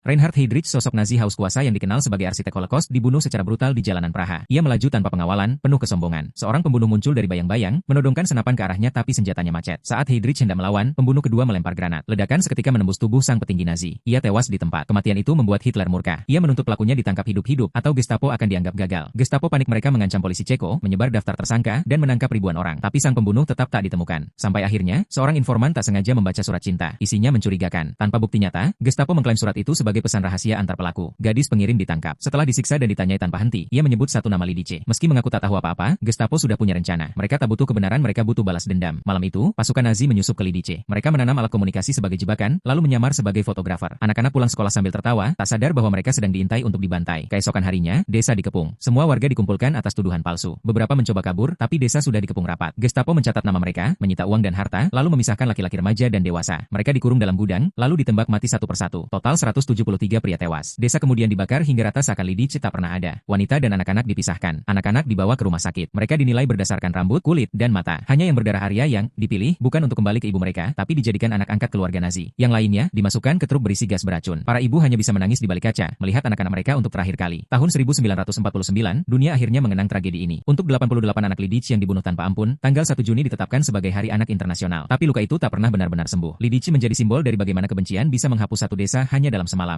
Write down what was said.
Reinhard Heydrich, sosok Nazi haus kuasa yang dikenal sebagai arsitek Holocaust, dibunuh secara brutal di jalanan Praha. Ia melaju tanpa pengawalan, penuh kesombongan. Seorang pembunuh muncul dari bayang-bayang, menodongkan senapan ke arahnya tapi senjatanya macet. Saat Heydrich hendak melawan, pembunuh kedua melempar granat. Ledakan seketika menembus tubuh sang petinggi Nazi. Ia tewas di tempat. Kematian itu membuat Hitler murka. Ia menuntut pelakunya ditangkap hidup-hidup atau Gestapo akan dianggap gagal. Gestapo panik, mereka mengancam polisi Ceko, menyebar daftar tersangka, dan menangkap ribuan orang. Tapi sang pembunuh tetap tak ditemukan. Sampai akhirnya, seorang informan tak sengaja membaca surat cinta. Isinya mencurigakan. Tanpa bukti nyata, Gestapo mengklaim surat itu sebagai pesan rahasia antar pelaku. Gadis pengirim ditangkap. Setelah disiksa dan ditanyai tanpa henti, ia menyebut satu nama Lidice. Meski mengaku tak tahu apa-apa, Gestapo sudah punya rencana. Mereka tak butuh kebenaran, mereka butuh balas dendam. Malam itu, pasukan Nazi menyusup ke Lidice. Mereka menanam alat komunikasi sebagai jebakan, lalu menyamar sebagai fotografer. Anak-anak pulang sekolah sambil tertawa, tak sadar bahwa mereka sedang diintai untuk dibantai. Keesokan harinya, desa dikepung. Semua warga dikumpulkan atas tuduhan palsu. Beberapa mencoba kabur, tapi desa sudah dikepung rapat. Gestapo mencatat nama mereka, menyita uang dan harta, lalu memisahkan laki-laki remaja dan dewasa. Mereka dikurung dalam gudang, lalu ditembak mati satu persatu. Total 173 pria tewas. Desa kemudian dibakar hingga rata seakan Lidice tak pernah ada. Wanita dan anak-anak dipisahkan. Anak-anak dibawa ke rumah sakit. Mereka dinilai berdasarkan rambut, kulit, dan mata. Hanya yang berdarah Arya yang dipilih bukan untuk kembali ke ibu mereka, tapi dijadikan anak angkat keluarga Nazi. Yang lainnya dimasukkan ke truk berisi gas beracun. Para ibu hanya bisa menangis di balik kaca, melihat anak-anak mereka untuk terakhir kali. Tahun 1949, dunia akhirnya mengenang tragedi ini. Untuk 88 anak Lidice yang dibunuh tanpa ampun, tanggal 1 Juni ditetapkan sebagai Hari Anak Internasional. Tapi luka itu tak pernah benar-benar sembuh. Lidice menjadi simbol dari bagaimana kebencian bisa menghapus satu desa hanya dalam semalam.